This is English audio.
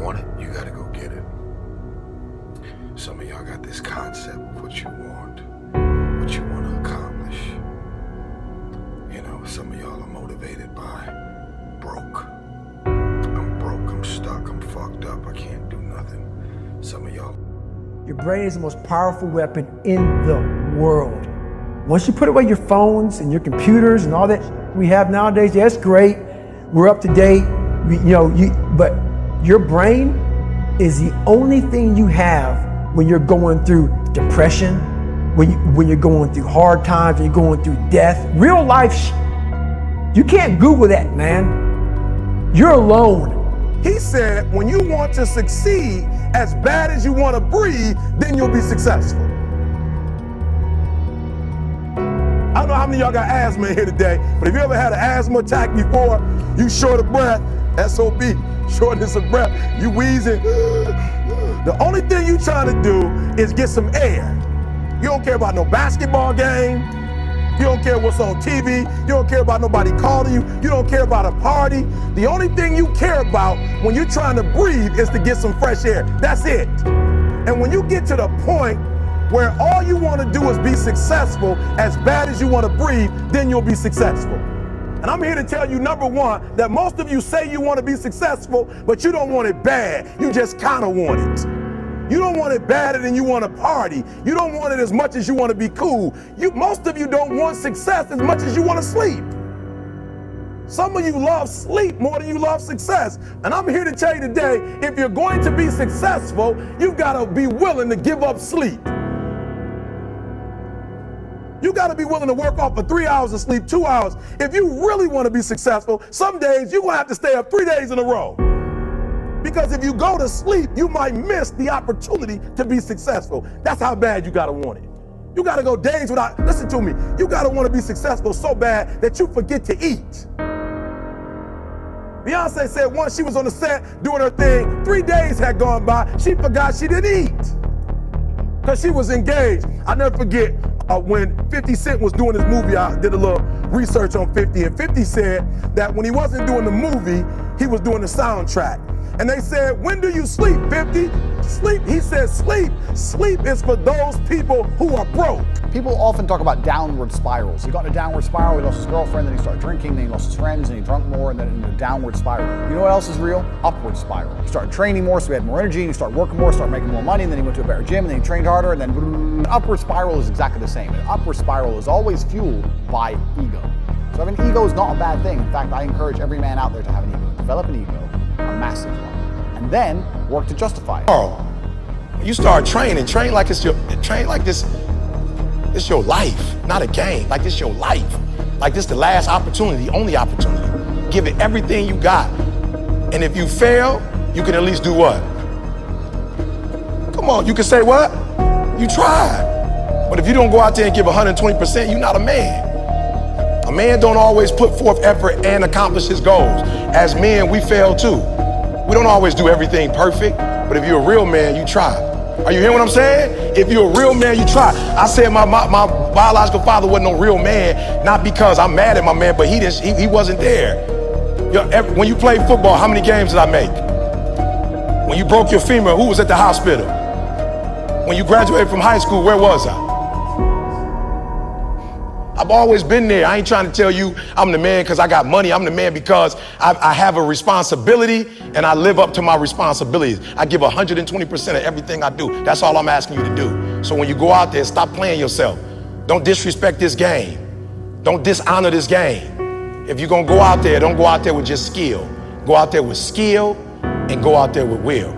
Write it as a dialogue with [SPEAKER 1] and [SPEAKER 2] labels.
[SPEAKER 1] want it, you gotta go get it. Some of y'all got this concept of what you want to accomplish. You know, some of y'all are motivated by broke. I'm broke, I'm stuck, I'm fucked up, I can't do nothing. Some of y'all.
[SPEAKER 2] Your brain is the most powerful weapon in the world. Once you put away your phones and your computers and all that we have nowadays, yeah, it's great. We're up to date. But your brain is the only thing you have when you're going through depression, when you're going through hard times, when you're going through death. Real life, you can't Google that, man. You're alone.
[SPEAKER 3] He said, when you want to succeed as bad as you want to breathe, then you'll be successful. I don't know how many of y'all got asthma in here today, but if you ever had an asthma attack before, you short of breath, SOB, shortness of breath, you wheezing. The only thing you trying to do is get some air. You don't care about no basketball game. You don't care what's on TV. You don't care about nobody calling you. You don't care about a party. The only thing you care about when you're trying to breathe is to get some fresh air. That's it. And when you get to the point where all you want to do is be successful as bad as you want to breathe, then you'll be successful. And I'm here to tell you, number one, that most of you say you want to be successful, but you don't want it bad. You just kind of want it. You don't want it badder than you want to party. You don't want it as much as you want to be cool. Most of you don't want success as much as you want to sleep. Some of you love sleep more than you love success. And I'm here to tell you today, if you're going to be successful, you've got to be willing to give up sleep. You got to be willing to work off for 3 hours of sleep, 2 hours. If you really want to be successful, some days you're going to have to stay up 3 days in a row. Because if you go to sleep, you might miss the opportunity to be successful. That's how bad you got to want it. You got to go days without, listen to me, you got to want to be successful so bad that you forget to eat. Beyonce said once she was on the set doing her thing, 3 days had gone by, she forgot she didn't eat. Because she was engaged. I'll never forget when 50 Cent was doing his movie, I did a little research on 50, and 50 said that when he wasn't doing the movie, he was doing the soundtrack. And they said, when do you sleep, 50? Sleep, he said, sleep. Sleep is for those people who are broke.
[SPEAKER 4] People often talk about downward spirals. He got in a downward spiral, he lost his girlfriend, then he started drinking, then he lost his friends, and he drunk more, and then in a downward spiral. You know what else is real? Upward spiral. He started training more, so he had more energy, and he started working more, started making more money, and then he went to a better gym, and then he trained harder, and then an upward spiral is exactly the same. An upward spiral is always fueled by ego. So having an ego is not a bad thing. In fact, I encourage every man out there to have an ego. Develop an ego, a massive one, and then work to justify it.
[SPEAKER 1] Oh, you start training, train like this, it's your life, not a game. Like this your life. Like this the last opportunity, the only opportunity. Give it everything you got. And if you fail, you can at least do what? Come on, you can say what? You tried. But if you don't go out there and give 120%, you're not a man. A man don't always put forth effort and accomplish his goals. As men, we fail too. We don't always do everything perfect, but if you're a real man, you try. Are you hearing what I'm saying? If you're a real man, you try. I said my biological father wasn't no real man, not because I'm mad at my man, but he wasn't there. When you played football, how many games did I make? When you broke your femur, who was at the hospital? When you graduated from high school, where was I? I've always been there. I ain't trying to tell you I'm the man because I got money. I'm the man because I have a responsibility and I live up to my responsibilities. I give 120% of everything I do. That's all I'm asking you to do. So when you go out there, stop playing yourself. Don't disrespect this game. Don't dishonor this game. If you're going to go out there, don't go out there with just skill. Go out there with skill and go out there with will.